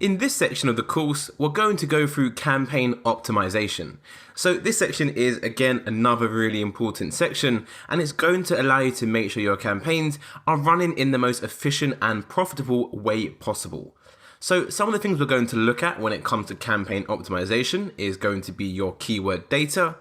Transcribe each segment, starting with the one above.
In this section of the course, we're going to go through campaign optimization. So this section is again another really important section, and it's going to allow you to make sure your campaigns are running in the most efficient and profitable way possible. So some of the things we're going to look at when it comes to campaign optimization is going to be your keyword data.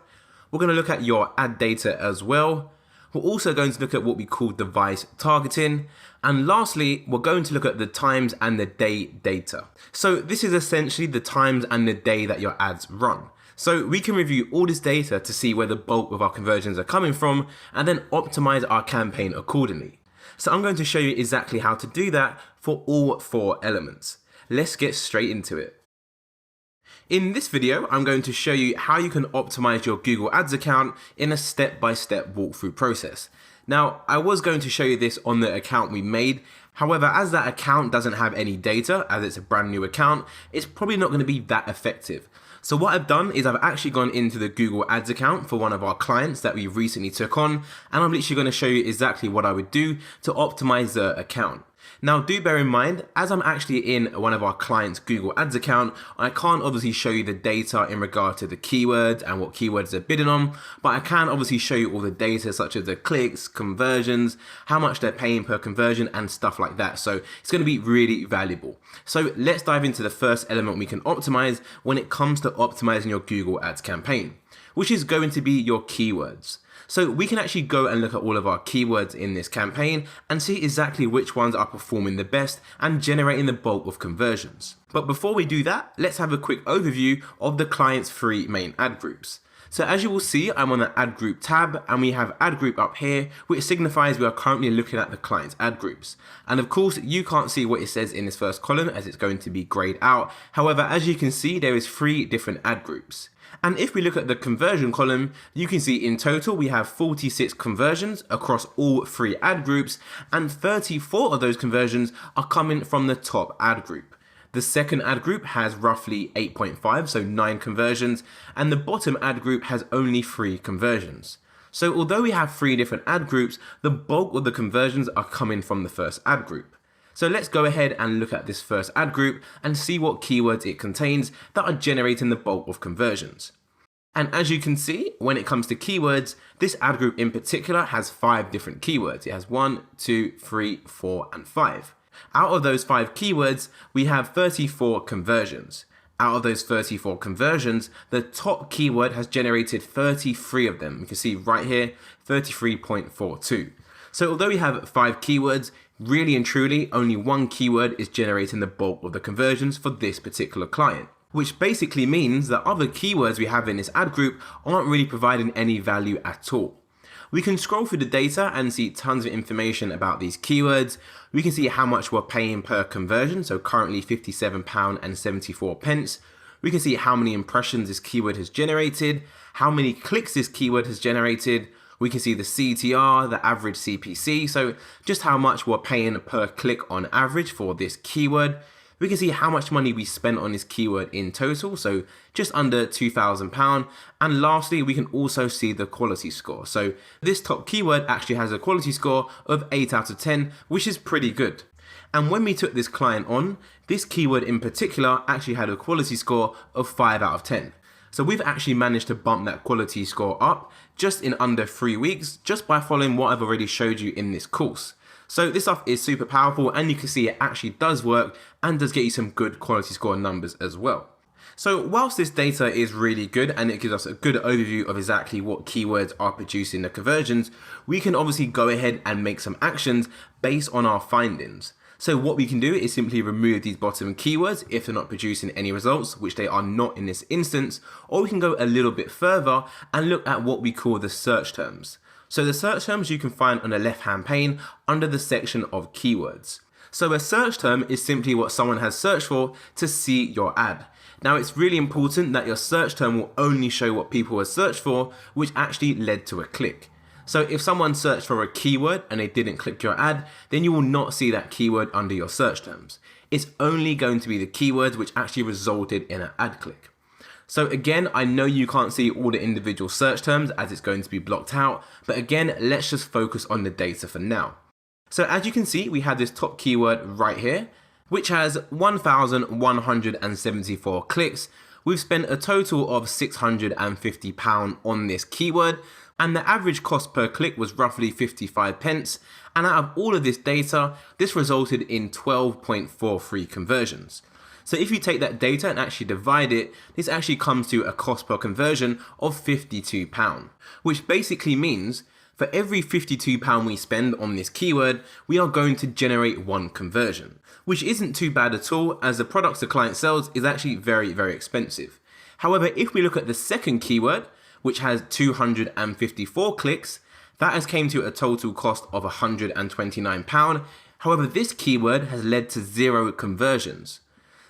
We're going to look at your ad data as well. We're also going to look at what we call device targeting. And lastly, we're going to look at the times and the day data. So this is essentially the times and the day that your ads run. So we can review all this data to see where the bulk of our conversions are coming from and then optimize our campaign accordingly. So I'm going to show you exactly how to do that for all 4 elements. Let's get straight into it. In this video, I'm going to show you how you can optimize your Google Ads account in a step-by-step walkthrough process. Now, I was going to show you this on the account we made. However, as that account doesn't have any data, as it's a brand new account, it's probably not going to be that effective. So what I've done is I've actually gone into the Google Ads account for one of our clients that we recently took on, and I'm literally going to show you exactly what I would do to optimize the account. Now do bear in mind, as I'm actually in one of our clients' Google Ads account, I can't obviously show you the data in regard to the keywords and what keywords they're bidding on, but I can obviously show you all the data such as the clicks, conversions, how much they're paying per conversion and stuff like that. So it's going to be really valuable. So let's dive into the first element we can optimize when it comes to optimizing your Google Ads campaign, which is going to be your keywords. So we can actually go and look at all of our keywords in this campaign and see exactly which ones are performing the best and generating the bulk of conversions. But before we do that, let's have a quick overview of the client's 3 main ad groups. So as you will see, I'm on the ad group tab and we have ad group up here, which signifies we are currently looking at the client's ad groups. And of course, you can't see what it says in this first column as it's going to be grayed out. However, as you can see, there is 3 different ad groups. And if we look at the conversion column, you can see in total we have 46 conversions across all 3 ad groups, and 34 of those conversions are coming from the top ad group. The second ad group has roughly 8.5, so 9 conversions, and the bottom ad group has only 3 conversions. So although we have 3 different ad groups, the bulk of the conversions are coming from the first ad group. So let's go ahead and look at this first ad group and see what keywords it contains that are generating the bulk of conversions. And as you can see, when it comes to keywords, this ad group in particular has 5 different keywords. It has 1, 2, 3, 4, and 5. Out of those 5 keywords, we have 34 conversions. Out of those 34 conversions, the top keyword has generated 33 of them. You can see right here, 33.42. So although we have 5 keywords, really and truly, only 1 keyword is generating the bulk of the conversions for this particular client, which basically means that other keywords we have in this ad group aren't really providing any value at all. We can scroll through the data and see tons of information about these keywords. We can see how much we're paying per conversion, so currently £57.74. We can see how many impressions this keyword has generated, how many clicks this keyword has generated. We can see the CTR, the average CPC, so just how much we're paying per click on average for this keyword. We can see how much money we spent on this keyword in total, so just under £2,000. And lastly, we can also see the quality score. So this top keyword actually has a quality score of 8 out of 10, which is pretty good. And when we took this client on, this keyword in particular actually had a quality score of 5 out of 10. So we've actually managed to bump that quality score up just in under 3 weeks, just by following what I've already showed you in this course. So this stuff is super powerful, and you can see it actually does work and does get you some good quality score numbers as well. So whilst this data is really good and it gives us a good overview of exactly what keywords are producing the conversions, we can obviously go ahead and make some actions based on our findings. So what we can do is simply remove these bottom keywords if they're not producing any results, which they are not in this instance, or we can go a little bit further and look at what we call the search terms. So the search terms you can find on the left-hand pane under the section of keywords. So a search term is simply what someone has searched for to see your ad. Now it's really important that your search term will only show what people have searched for, which actually led to a click. So if someone searched for a keyword and they didn't click your ad, then you will not see that keyword under your search terms. It's only going to be the keywords which actually resulted in an ad click. So again, I know you can't see all the individual search terms as it's going to be blocked out, but again, let's just focus on the data for now. So as you can see, we have this top keyword right here. which has 1,174 clicks. We've spent a total of £650 on this keyword, and the average cost per click was roughly 55 pence. And out of all of this data, this resulted in 12.43 conversions. So if you take that data and actually divide it, this actually comes to a cost per conversion of £52, which basically means for every £52 we spend on this keyword, we are going to generate one conversion, which isn't too bad at all, as the products the client sells is actually very, very expensive. However, if we look at the second keyword, which has 254 clicks, that has came to a total cost of £129. However, this keyword has led to 0 conversions.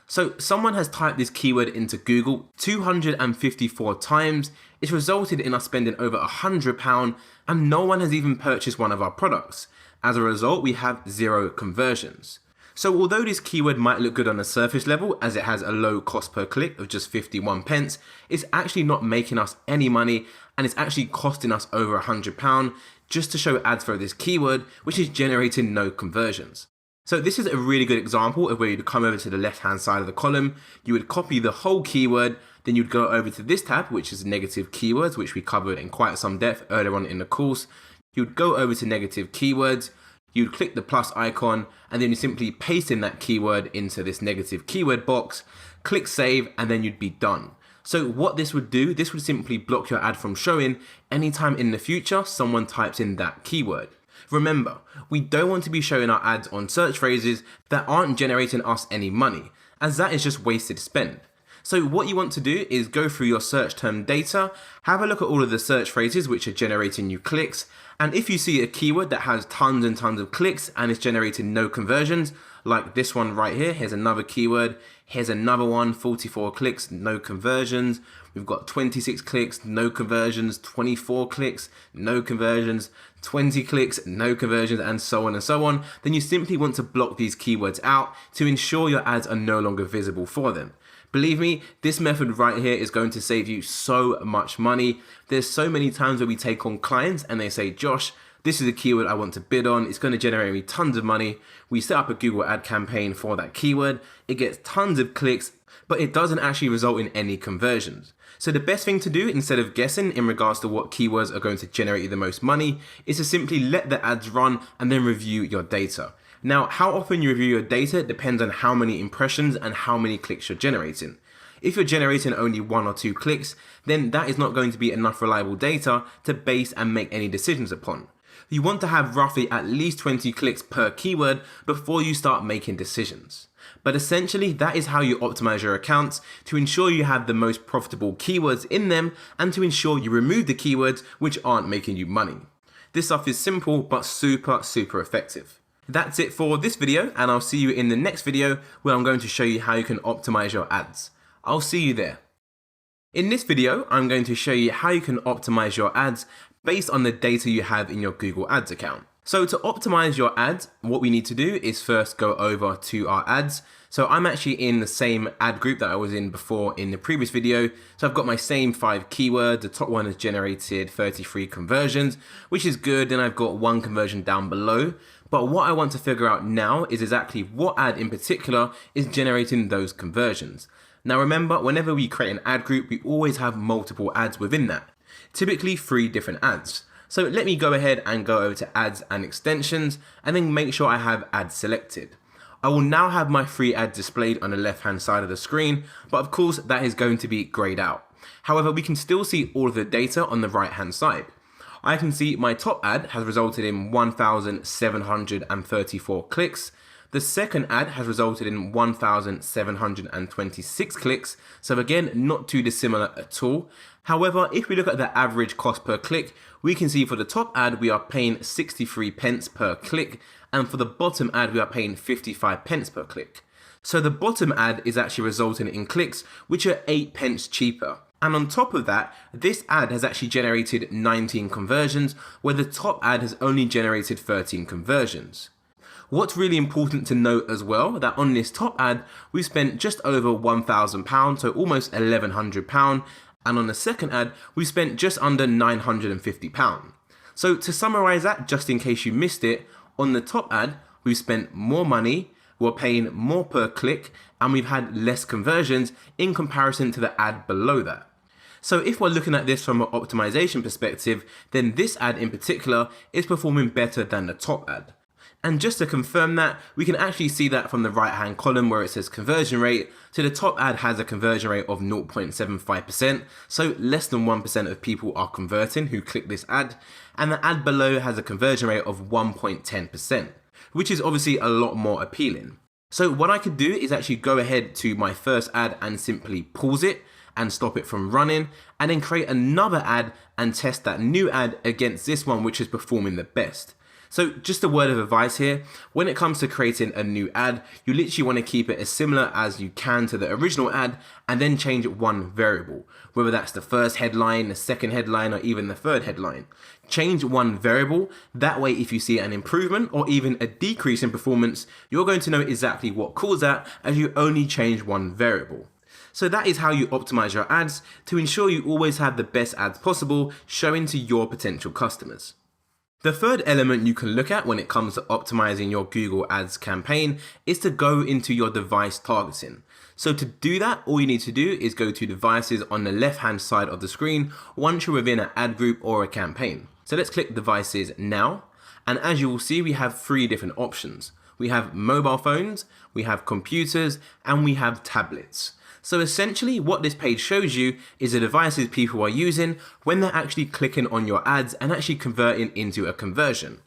So someone has typed this keyword into Google 254 times. It's resulted in us spending over £100, and no one has even purchased one of our products. As a result, we have 0 conversions. So although this keyword might look good on a surface level, as it has a low cost per click of just 51 pence, it's actually not making us any money, and it's actually costing us over £100 just to show ads for this keyword, which is generating no conversions. So this is a really good example of where you'd come over to the left hand side of the column, you would copy the whole keyword, then you'd go over to this tab, which is negative keywords, which we covered in quite some depth earlier on in the course. You'd go over to negative keywords, you'd click the plus icon, and then you simply paste in that keyword into this negative keyword box, click save, and then you'd be done. So what this would do, this would simply block your ad from showing anytime in the future someone types in that keyword. Remember, we don't want to be showing our ads on search phrases that aren't generating us any money, as that is just wasted spend. So what you want to do is go through your search term data, have a look at all of the search phrases which are generating you clicks, and if you see a keyword that has tons and tons of clicks and is generating no conversions, like this one right here, here's another keyword, here's another one, 44 clicks, no conversions. We've got 26 clicks, no conversions, 24 clicks, no conversions, 20 clicks, no conversions, and so on and so on. Then you simply want to block these keywords out to ensure your ads are no longer visible for them. Believe me, this method right here is going to save you so much money. There's so many times where we take on clients and they say, Josh, this is a keyword I want to bid on. It's going to generate me tons of money. We set up a Google ad campaign for that keyword. It gets tons of clicks, but it doesn't actually result in any conversions. So the best thing to do, instead of guessing in regards to what keywords are going to generate you the most money, is to simply let the ads run and then review your data. Now, how often you review your data depends on how many impressions and how many clicks you're generating. If you're generating only 1 or 2 clicks, then that is not going to be enough reliable data to base and make any decisions upon. You want to have roughly at least 20 clicks per keyword before you start making decisions. But essentially, that is how you optimize your accounts to ensure you have the most profitable keywords in them and to ensure you remove the keywords which aren't making you money. This stuff is simple but super effective. That's it for this video, and I'll see you in the next video where I'm going to show you how you can optimize your ads. I'll see you there. In this video, I'm going to show you how you can optimize your ads based on the data you have in your Google Ads account. So to optimize your ads, what we need to do is first go over to our ads. So I'm actually in the same ad group that I was in before in the previous video. So I've got my same 5 keywords. The top one has generated 33 conversions, which is good. And I've got 1 conversion down below. But what I want to figure out now is exactly what ad in particular is generating those conversions. Now remember, whenever we create an ad group, we always have multiple ads within that, typically 3 different ads. So let me go ahead and go over to ads and extensions and then make sure I have ads selected. I will now have my free ad displayed on the left hand side of the screen, but of course that is going to be grayed out. However, we can still see all of the data on the right hand side. I can see my top ad has resulted in 1,734 clicks. The second ad has resulted in 1,726 clicks, so again, not too dissimilar at all. However, if we look at the average cost per click, we can see for the top ad, we are paying 63 pence per click, and for the bottom ad, we are paying 55 pence per click. So the bottom ad is actually resulting in clicks, which are 8 pence cheaper. And on top of that, this ad has actually generated 19 conversions, where the top ad has only generated 13 conversions. What's really important to note as well, that on this top ad, we spent just over £1,000, so almost £1,100, and on the second ad, we spent just under £950. So to summarize that, just in case you missed it, on the top ad, we spent more money, we're paying more per click and we've had less conversions in comparison to the ad below that. So if we're looking at this from an optimization perspective, then this ad in particular is performing better than the top ad. And just to confirm that, we can actually see that from the right hand column where it says conversion rate. So the top ad has a conversion rate of 0.75%, so less than 1% of people are converting who click this ad. And the ad below has a conversion rate of 1.10%, which is obviously a lot more appealing. So what I could do is actually go ahead to my first ad and simply pause it and stop it from running, and then create another ad and test that new ad against this one which is performing the best. So just a word of advice here, when it comes to creating a new ad, you literally want to keep it as similar as you can to the original ad and then change one variable, whether that's the first headline, the second headline, or even the third headline. Change one variable, that way if you see an improvement or even a decrease in performance, you're going to know exactly what caused that as you only change one variable. So that is how you optimize your ads to ensure you always have the best ads possible showing to your potential customers. The third element you can look at when it comes to optimizing your Google Ads campaign is to go into your device targeting. So to do that, all you need to do is go to devices on the left hand side of the screen once you're within an ad group or a campaign. So let's click devices now. And as you will see, we have three different options. We have mobile phones, we have computers, and we have tablets. So essentially what this page shows you is the devices people are using when they're actually clicking on your ads and actually converting into a conversion.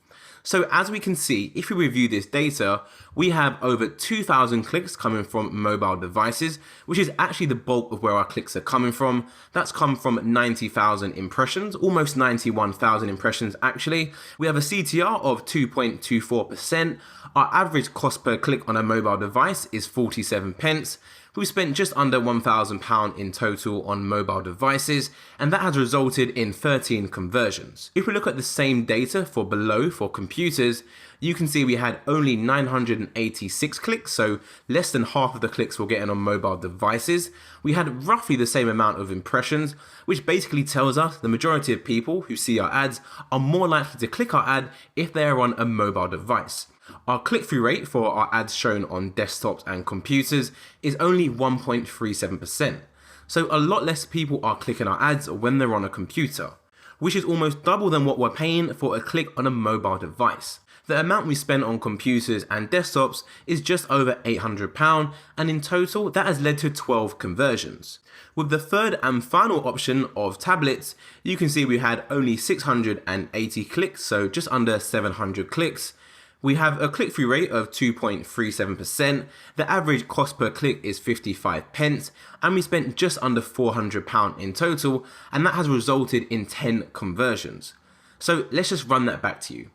So as we can see, if we review this data, we have over 2,000 clicks coming from mobile devices, which is actually the bulk of where our clicks are coming from. That's come from 90,000 impressions, almost 91,000 impressions actually. We have a CTR of 2.24%. Our average cost per click on a mobile device is 47 pence. We've spent just under £1,000 in total on mobile devices, and that has resulted in 13 conversions. If we look at the same data for below for computers, you can see we had only 986 clicks, so less than half of the clicks we're getting on mobile devices. We had roughly the same amount of impressions, which basically tells us the majority of people who see our ads are more likely to click our ad if they are on a mobile device. Our click-through rate for our ads shown on desktops and computers is only 1.37%. So a lot less people are clicking our ads when they're on a computer, which is almost double than what we're paying for a click on a mobile device. The amount we spend on computers and desktops is just over £800, and in total that has led to 12 conversions. With the third and final option of tablets, you can see we had only 680 clicks, so just under 700 clicks. We have a click-through rate of 2.37%, the average cost per click is 55 pence, and we spent just under £400 in total, and that has resulted in 10 conversions. So let's just run that back to you.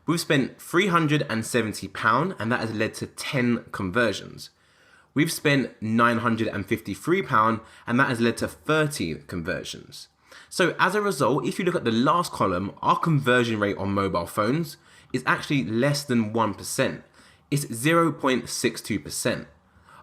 We've spent £370 and that has led to 10 conversions. We've spent £953 and that has led to 13 conversions. So as a result, if you look at the last column, our conversion rate on mobile phones is actually less than 1%. It's 0.62%.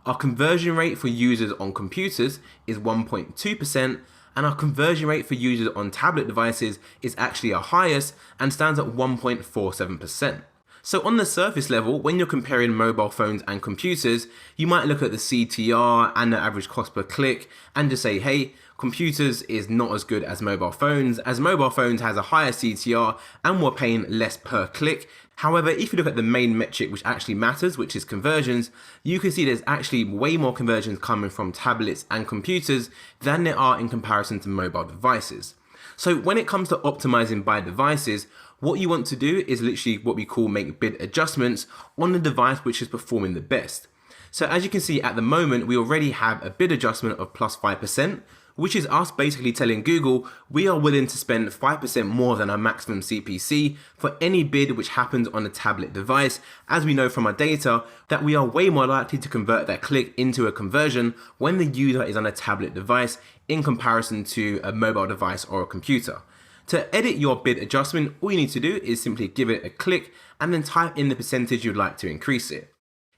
Our conversion rate for users on computers is 1.2%, and our conversion rate for users on tablet devices is actually our highest and stands at 1.47%. So on the surface level, when you're comparing mobile phones and computers, you might look at the CTR and the average cost per click and just say, hey, computers is not as good as mobile phones, as mobile phones has a higher CTR and we're paying less per click. However, if you look at the main metric which actually matters, which is conversions, you can see there's actually way more conversions coming from tablets and computers than there are in comparison to mobile devices. So when it comes to optimizing by devices, what you want to do is literally what we call make bid adjustments on the device which is performing the best. So as you can see at the moment, we already have a bid adjustment of plus 5%, which is us basically telling Google we are willing to spend 5% more than our maximum CPC for any bid which happens on a tablet device, as we know from our data that we are way more likely to convert that click into a conversion when the user is on a tablet device in comparison to a mobile device or a computer. To edit your bid adjustment, all you need to do is simply give it a click and then type in the percentage you'd like to increase it.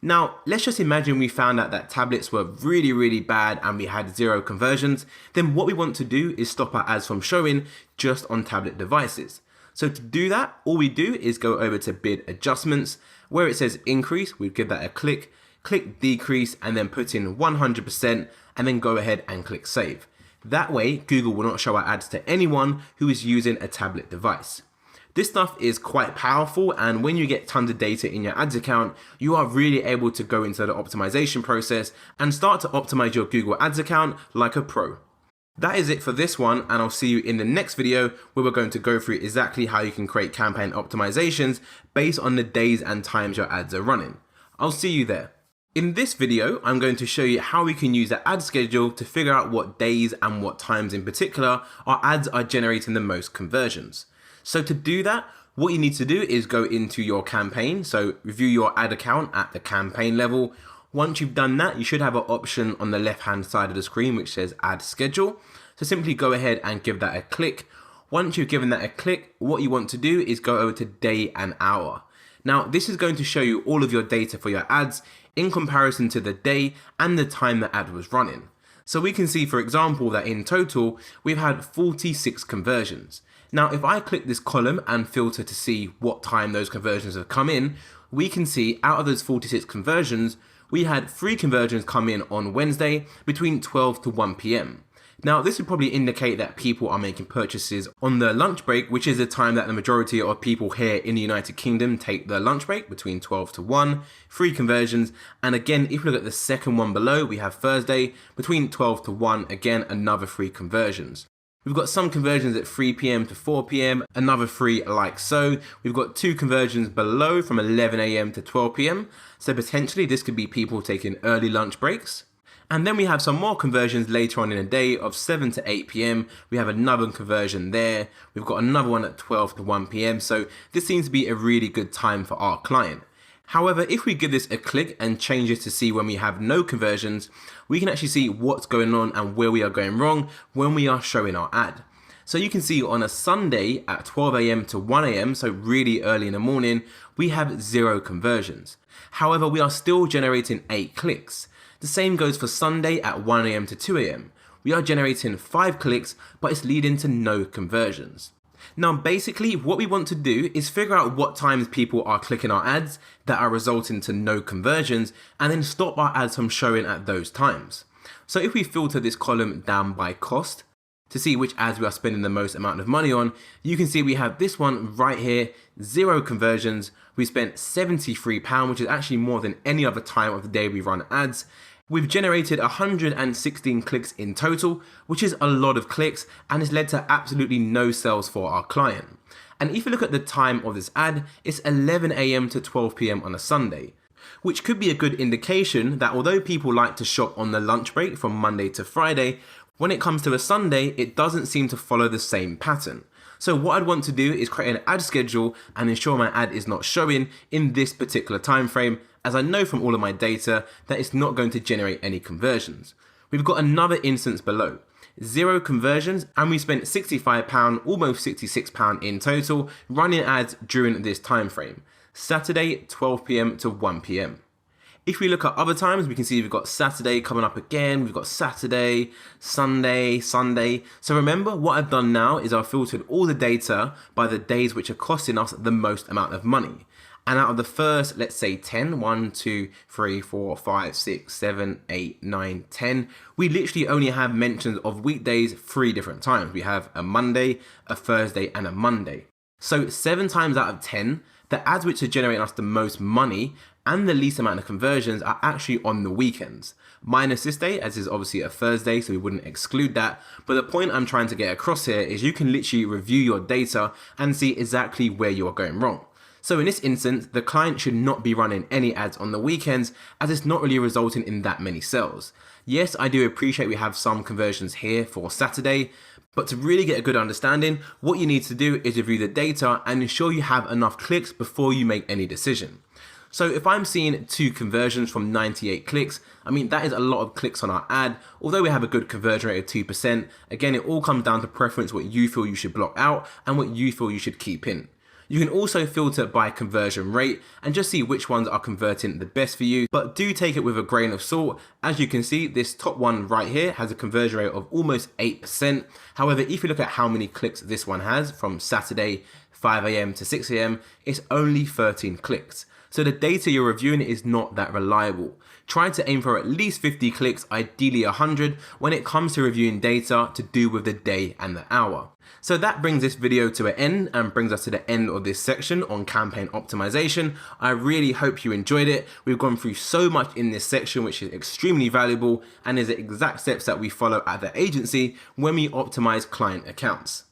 Now, let's just imagine we found out that tablets were really bad and we had 0 conversions. Then what we want to do is stop our ads from showing just on tablet devices. So to do that, all we do is go over to bid adjustments. Where it says increase, we give that a click. click decrease and then put in 100% and then go ahead and click save. That way, Google will not show our ads to anyone who is using a tablet device. This stuff is quite powerful, and when you get tons of data in your ads account, you are really able to go into the optimization process and start to optimize your Google Ads account like a pro. That is it for this one, and I'll see you in the next video where we're going to go through exactly how you can create campaign optimizations based on the days and times your ads are running. I'll see you there. In this video, I'm going to show you how we can use the ad schedule to figure out what days and what times in particular our ads are generating the most conversions. So to do that, what you need to do is go into your campaign. So review your ad account at the campaign level. Once you've done that, you should have an option on the left-hand side of the screen which says Ad Schedule. So simply go ahead and give that a click. Once you've given that a click, what you want to do is go over to day and hour. Now, this is going to show you all of your data for your ads in comparison to the day and the time the ad was running. So we can see, for example, that in total, we've had 46 conversions. Now, if I click this column and filter to see what time those conversions have come in, we can see out of those 46 conversions, we had 3 conversions come in on Wednesday between 12 to 1 p.m. Now, this would probably indicate that people are making purchases on their lunch break, which is the time that the majority of people here in the United Kingdom take their lunch break, between 12 to 1, 3 conversions. And again, if you look at the second one below, we have Thursday between 12 to 1, again, another 3 conversions. We've got some conversions at 3 p.m. to 4 p.m, another 3 like so. We've got 2 conversions below from 11 a.m. to 12 p.m. So potentially this could be people taking early lunch breaks. And then we have some more conversions later on in the day of 7 to 8 p.m. We have another conversion there. We've got another one at 12 to 1 p.m. So this seems to be a really good time for our client. However, if we give this a click and change it to see when we have no conversions, we can actually see what's going on and where we are going wrong when we are showing our ad. So you can see on a Sunday at 12 a.m. to 1 a.m, so really early in the morning, we have 0 conversions. However, we are still generating 8 clicks. The same goes for Sunday at 1 a.m. to 2 a.m. We are generating 5 clicks, but it's leading to no conversions. Now, basically, what we want to do is figure out what times people are clicking our ads that are resulting to no conversions, and then stop our ads from showing at those times. So if we filter this column down by cost to see which ads we are spending the most amount of money on, you can see we have this one right here, 0 conversions. We spent £73, which is actually more than any other time of the day we run ads. We've generated 116 clicks in total, which is a lot of clicks, and has led to absolutely no sales for our client. And if you look at the time of this ad, it's 11 a.m. to 12 p.m. on a Sunday, which could be a good indication that although people like to shop on the lunch break from Monday to Friday, when it comes to a Sunday, it doesn't seem to follow the same pattern. So what I'd want to do is create an ad schedule and ensure my ad is not showing in this particular time frame, as I know from all of my data that it's not going to generate any conversions. We've got another instance below, 0 conversions, and we spent £65, almost £66 in total, running ads during this time frame, Saturday 12 p.m. to 1 p.m. If we look at other times, we can see we've got Saturday coming up again, we've got Saturday, Sunday, Sunday. So remember, what I've done now is I've filtered all the data by the days which are costing us the most amount of money. And out of the first, let's say 10, 1, 2, 3, 4, 5, 6, 7, 8, 9, 10, we literally only have mentions of weekdays 3 different times. We have a Monday, a Thursday, and a Monday. So 7 times out of 10, the ads which are generating us the most money and the least amount of conversions are actually on the weekends. Minus this day, as is obviously a Thursday, so we wouldn't exclude that. But the point I'm trying to get across here is you can literally review your data and see exactly where you are going wrong. So in this instance, the client should not be running any ads on the weekends, as it's not really resulting in that many sales. Yes, I do appreciate we have some conversions here for Saturday, but to really get a good understanding, what you need to do is review the data and ensure you have enough clicks before you make any decision. So if I'm seeing 2 conversions from 98 clicks, I mean, that is a lot of clicks on our ad. Although we have a good conversion rate of 2%, again, it all comes down to preference, what you feel you should block out and what you feel you should keep in. You can also filter by conversion rate and just see which ones are converting the best for you, but do take it with a grain of salt. As you can see, this top one right here has a conversion rate of almost 8%. However, if you look at how many clicks this one has from Saturday, 5 a.m. to 6 a.m., it's only 13 clicks. So the data you're reviewing is not that reliable. Try to aim for at least 50 clicks, ideally 100, when it comes to reviewing data to do with the day and the hour. So that brings this video to an end and brings us to the end of this section on campaign optimization. I really hope you enjoyed it. We've gone through so much in this section, which is extremely valuable and is the exact steps that we follow at the agency when we optimize client accounts.